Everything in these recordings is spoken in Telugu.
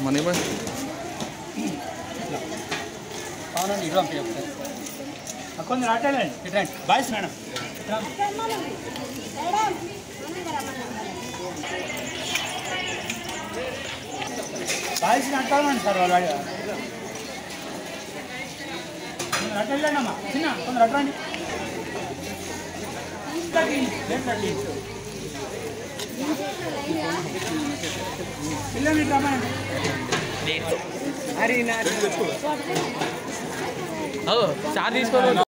మనీ బాయ్ అవునండి ఇటు పంపి ఒకసారి కొంచెం రాటండి ఇట్రండి బాయ్స్ మేడం బాయ్స్ అంటామండి సార్ వాళ్ళు రట్టండి అమ్మా చిన్న కొంచెం రట్టండి పిల్లలు రమ్మండి చార్ తీసుకోవాలి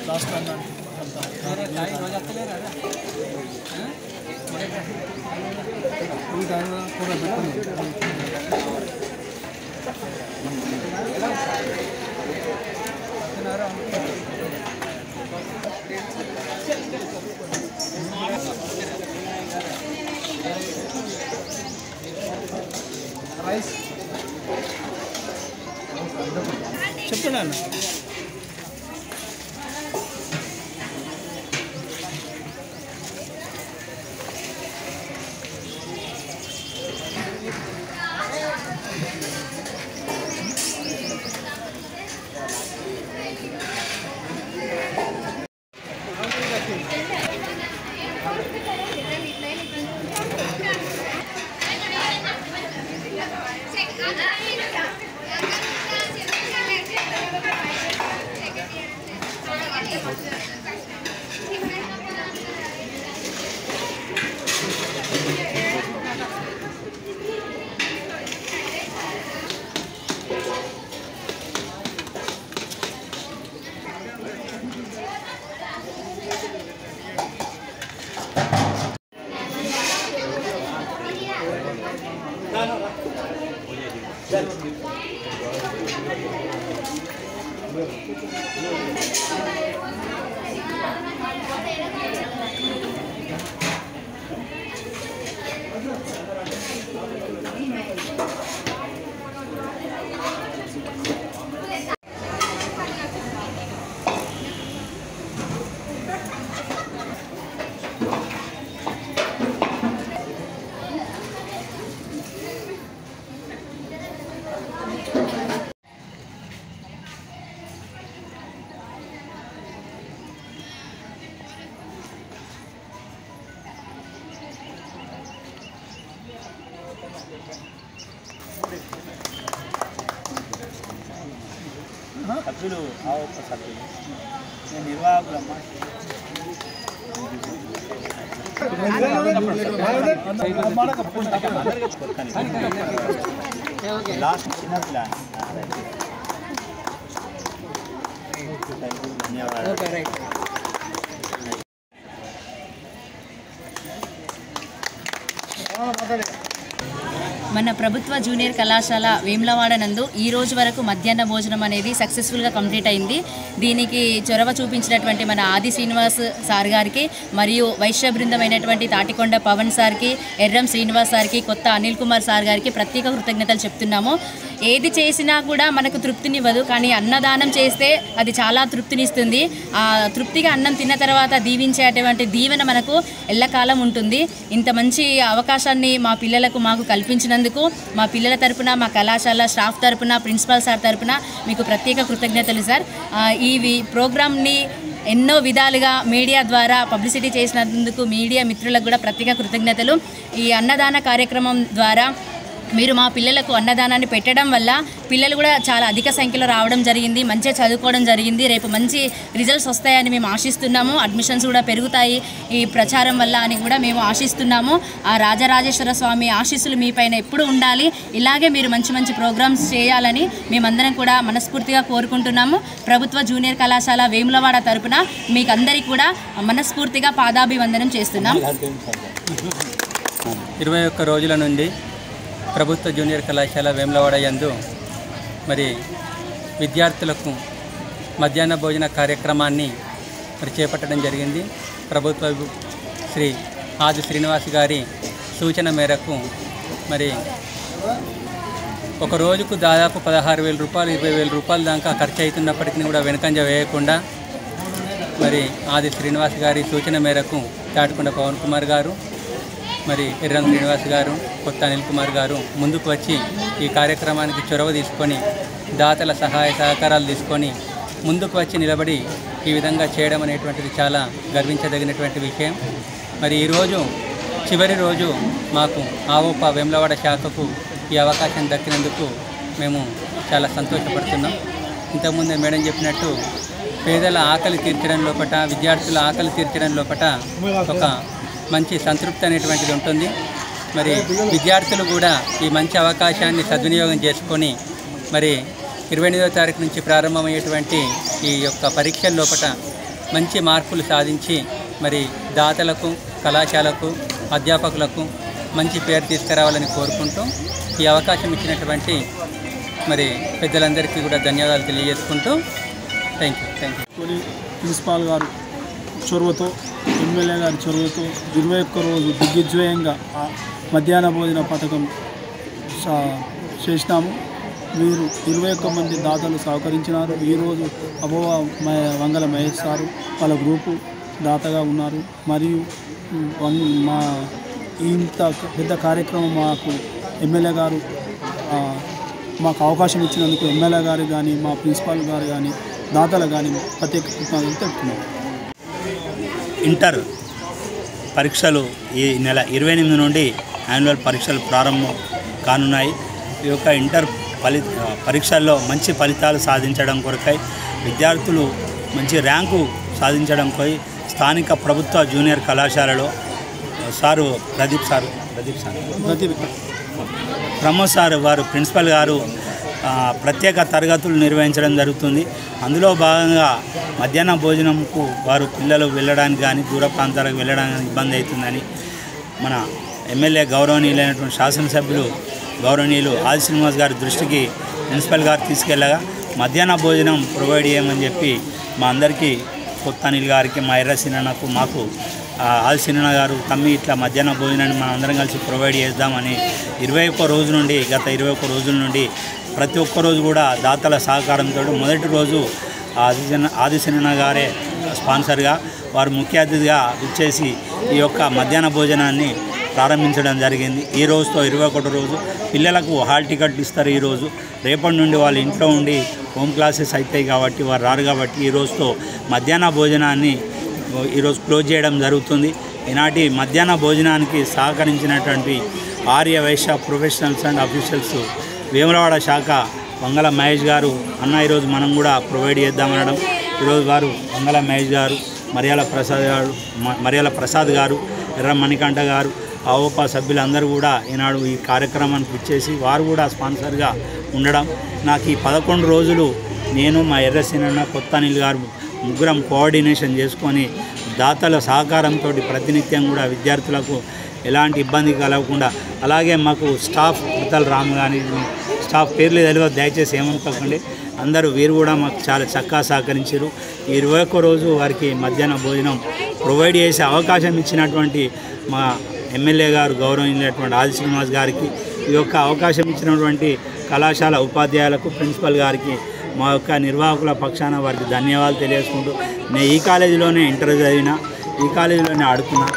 लास्ट टाइम రైస్ చెప్పండి అన్న సభ్యులు ఆ ఒక్క సభ్యులు నేను నిర్వాహకులమ్మ లాస్ట్ చిన్న ప్లాన్ ధన్యవాదాలు. మన ప్రభుత్వ జూనియర్ కళాశాల వేములవాడ నందు ఈ రోజు వరకు మధ్యాహ్న భోజనం అనేది సక్సెస్ఫుల్గా కంప్లీట్ అయింది. దీనికి చొరవ చూపించినటువంటి మన ఆది శ్రీనివాస్ సార్ గారికి మరియు వైశ్య బృందమైనటువంటి తాటికొండ పవన్ సార్కి, ఎర్రం శ్రీనివాస్ సార్కి, కొత్త అనిల్ కుమార్ సార్ గారికి ప్రత్యేక కృతజ్ఞతలు చెప్తున్నాము. ఏది చేసినా కూడా మనకు తృప్తినివ్వదు, కానీ అన్నదానం చేస్తే అది చాలా తృప్తినిస్తుంది. ఆ తృప్తిగా అన్నం తిన్న తర్వాత దీవించేటువంటి దీవెన మనకు ఎల్లకాలం ఉంటుంది. ఇంత మంచి అవకాశాన్ని మా పిల్లలకు మాకు కల్పించినందుకు మా పిల్లల తరపున, మా కళాశాల స్టాఫ్ తరపున, ప్రిన్సిపల్ సార్ తరపున మీకు ప్రత్యేక కృతజ్ఞతలు సార్. ఈ ప్రోగ్రామ్ని ఎన్నో విధాలుగా మీడియా ద్వారా పబ్లిసిటీ చేసినందుకు మీడియా మిత్రులకు కూడా ప్రత్యేక కృతజ్ఞతలు. ఈ అన్నదాన కార్యక్రమం ద్వారా మీరు మా పిల్లలకు అన్నదానాన్ని పెట్టడం వల్ల పిల్లలు కూడా చాలా అధిక సంఖ్యలో రావడం జరిగింది, మంచిగా చదువుకోవడం జరిగింది. రేపు మంచి రిజల్ట్స్ వస్తాయని మేము ఆశిస్తున్నాము. అడ్మిషన్స్ కూడా పెరుగుతాయి ఈ ప్రచారం వల్ల అని కూడా మేము ఆశిస్తున్నాము. ఆ రాజరాజేశ్వర స్వామి ఆశీస్సులు మీ పైన ఎప్పుడు ఉండాలి. ఇలాగే మీరు మంచి మంచి ప్రోగ్రామ్స్ చేయాలని మేమందరం కూడా మనస్ఫూర్తిగా కోరుకుంటున్నాము. ప్రభుత్వ జూనియర్ కళాశాల వేములవాడ తరపున మీకు అందరికీ కూడా మనస్ఫూర్తిగా పాదాభివందనం చేస్తున్నాం. 21 రోజుల నుండి ప్రభుత్వ జూనియర్ కళాశాల వేములవాడ యందు మరి విద్యార్థులకు మధ్యాహ్న భోజన కార్యక్రమాన్ని మరి చేపట్టడం జరిగింది. ప్రభుత్వ శ్రీ ఆది శ్రీనివాస్ గారి సూచన మేరకు మరి ఒక రోజుకు దాదాపు 16,000 రూపాయలు 20,000 రూపాయల దాకా ఖర్చు అవుతున్నప్పటికీ కూడా వెనుకంజ వేయకుండా మరి ఆది శ్రీనివాస్ గారి సూచన మేరకు తాటికొండ పవన్ కుమార్ గారు, మరి ఎర్రం శ్రీనివాస్ గారు, కొత్త అనిల్ కుమార్ గారు ముందుకు వచ్చి ఈ కార్యక్రమానికి చొరవ తీసుకొని దాతల సహాయ సహకారాలు తీసుకొని ముందుకు వచ్చి నిలబడి ఈ విధంగా చేయడం అనేటువంటిది చాలా గర్వించదగినటువంటి విషయం. మరి ఈరోజు చివరి రోజు మాకు ఆవోప వేములవాడ శాఖకు ఈ అవకాశం దక్కినందుకు మేము చాలా సంతోషపడుతున్నాం. ఇంతకుముందే మేడం చెప్పినట్టు పేదల ఆకలి తీర్చడం లోపట, విద్యార్థుల ఆకలి తీర్చడం లోపట ఒక మంచి సంతృప్తి అనేటువంటిది ఉంటుంది. మరి విద్యార్థులు కూడా ఈ మంచి అవకాశాన్ని సద్వినియోగం చేసుకొని మరి 28వ తారీఖు నుంచి ప్రారంభమయ్యేటువంటి ఈ యొక్క పరీక్షల లోపట మంచి మార్కులు సాధించి మరి దాతలకు, కళాశాలకు, అధ్యాపకులకు మంచి పేరు తీసుకురావాలని కోరుకుంటూ ఈ అవకాశం ఇచ్చినటువంటి మరి పెద్దలందరికీ కూడా ధన్యవాదాలు తెలియజేసుకుంటూ థ్యాంక్ యూ. ప్రిన్సిపాల్ గారు చొరవతో, ఎమ్మెల్యే గారి చొరవతో 21 రోజు దిగ్విజయంగా మధ్యాహ్న భోజన పథకం చేసినాము. వీరు 21 మంది దాతలు సహకరించినారు. ఈరోజు అబోవ వంగల మహేష్ సారు వాళ్ళ గ్రూపు దాతగా ఉన్నారు. మరియు మా ఇంత పెద్ద కార్యక్రమం మాకు ఎమ్మెల్యే గారు మాకు అవకాశం ఇచ్చినందుకు ఎమ్మెల్యే గారు కానీ, మా ప్రిన్సిపాల్ గారు కానీ, దాతలు కానీ ప్రత్యేక కృతజ్ఞతలు తెలుపుతున్నాం. ఇంటర్ పరీక్షలు ఈ నెల 28 నుండి యాన్యువల్ పరీక్షలు ప్రారంభం కానున్నాయి. ఈ యొక్క ఇంటర్ పరీక్షల్లో మంచి ఫలితాలు సాధించడం కొరకై, విద్యార్థులు మంచి ర్యాంకు సాధించడం కొరకై స్థానిక ప్రభుత్వ జూనియర్ కళాశాలలో ప్రదీప్ ప్రమోద్ సార్ వారు ప్రిన్సిపల్ గారు ప్రత్యేక తరగతులు నిర్వహించడం జరుగుతుంది. అందులో భాగంగా మధ్యాహ్న భోజనంకు వారు పిల్లలు వెళ్ళడానికి కానీ, దూర ప్రాంతాలకు వెళ్ళడానికి ఇబ్బంది అవుతుందని మన ఎమ్మెల్యే గౌరవనీయులైనటువంటి శాసనసభ్యులు గౌరవనీయులు ఆది శ్రీనివాస్ గారి దృష్టికి ప్రిన్సిపల్ గారు తీసుకెళ్ళగా మధ్యాహ్న భోజనం ప్రొవైడ్ చేయమని చెప్పి మా అందరికీ, కొత్త అనిల్ గారికి, మా ఎర్ర సినన్నకు, మాకు ఆది సినన్న గారు తమ్మి ఇట్లా మధ్యాహ్న భోజనాన్ని మనం అందరం కలిసి ప్రొవైడ్ చేద్దామని 21 రోజు నుండి గత 21 రోజుల నుండి ప్రతి ఒక్క రోజు కూడా దాతల సహకారంతో మొదటి రోజు ఆది సినన్న గారే స్పాన్సర్గా, వారు ముఖ్య అతిథిగా ఇచ్చేసి ఈ యొక్క మధ్యాహ్న భోజనాన్ని ప్రారంభించడం జరిగింది. ఈ రోజుతో 21 రోజు పిల్లలకు హాల్ టికెట్లు ఇస్తారు. ఈరోజు రేపటి నుండి వాళ్ళు ఇంట్లో ఉండి హోమ్ క్లాసెస్ అవుతాయి కాబట్టి వారు రారు కాబట్టి ఈ రోజుతో మధ్యాహ్న భోజనాన్ని ఈరోజు క్లోజ్ చేయడం జరుగుతుంది. ఈనాటి మధ్యాహ్న భోజనానికి సహకరించినటువంటి Arya Vaishya professionals and officials Vemulawada శాఖ వంగల మహేష్ గారు, అన్న ఈరోజు మనం కూడా ప్రొవైడ్ చేద్దామనడం, ఈరోజు వారు వంగల మహేష్ గారు, మరియాల ప్రసాద్ గారు, ఎర్ర మణికంఠ గారు, ఆవోపా సభ్యులందరూ కూడా ఈనాడు ఈ కార్యక్రమానికి ఇచ్చేసి వారు కూడా స్పాన్సర్గా ఉండడం, నాకు ఈ 11 రోజులు నేను, మా ఎర్రసినన్న, కొత్త అనిల్ గారు ముగ్గురం కోఆర్డినేషన్ చేసుకొని దాతల సహకారంతో ప్రతినిత్యం కూడా విద్యార్థులకు ఎలాంటి ఇబ్బంది కలగకుండా, అలాగే మాకు స్టాఫ్ ఉత్తల్ రామ్ కానీ స్టాఫ్ పేర్లు తెలియదు దయచేసి ఏమనుకోకండి, అందరూ వీరు కూడా మాకు చాలా చక్కగా సహకరించారు. ఈ 21 రోజు వారికి మధ్యాహ్న భోజనం ప్రొవైడ్ చేసే అవకాశం ఇచ్చినటువంటి మా ఎమ్మెల్యే గారు గౌరవనీయులైనటువంటి ఆది శ్రీనివాస్ గారికి, ఈ యొక్క అవకాశం ఇచ్చినటువంటి కళాశాల ఉపాధ్యాయులకు, ప్రిన్సిపల్ గారికి, మా యొక్క నిర్వాహకుల పక్షాన వారికి ధన్యవాదాలు తెలియజేసుకుంటూ, నేను ఈ కాలేజీలోనే ఇంటర్ చదివిన, ఈ కాలేజీలోనే ఆడుకున్నా,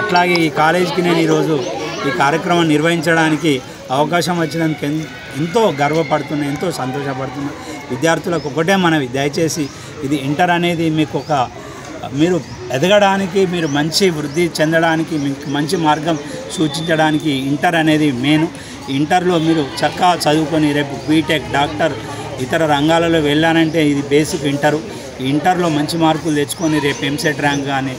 అట్లాగే ఈ కాలేజీకి నేను ఈరోజు ఈ కార్యక్రమం నిర్వహించడానికి అవకాశం వచ్చినందుకు ఎంతో గర్వపడుతున్నా, ఎంతో సంతోషపడుతున్నా. విద్యార్థులకు ఒకటే మనవి, దయచేసి ఇది ఇంటర్ అనేది మీకు మీరు ఎదగడానికి, మీరు మంచి వృద్ధి చెందడానికి, మీకు మంచి మార్గం సూచించడానికి ఇంటర్ అనేది మెయిన్. ఇంటర్లో మీరు చక్కగా చదువుకొని రేపు బీటెక్, డాక్టర్, ఇతర రంగాలలో వెళ్ళానంటే ఇది బేసిక్ ఇంటరు. ఇంటర్లో మంచి మార్కులు తెచ్చుకొని రేపు ఎంసెట్ ర్యాంక్ కానీ,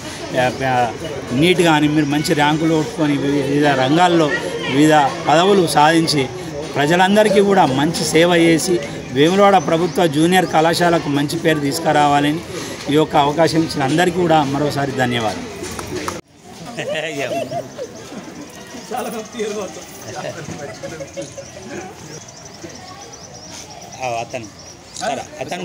నీట్ కానీ మీరు మంచి ర్యాంకులు కొట్టుకొని వివిధ రంగాల్లో వివిధ పదవులు సాధించి ప్రజలందరికీ కూడా మంచి సేవ చేసి వేములవాడ ప్రభుత్వ జూనియర్ కళాశాలకు మంచి పేరు తీసుకురావాలని ఈ యొక్క అవకాశం ఇచ్చిన అందరికీ కూడా మరోసారి ధన్యవాదాలు. అతను సరే అతను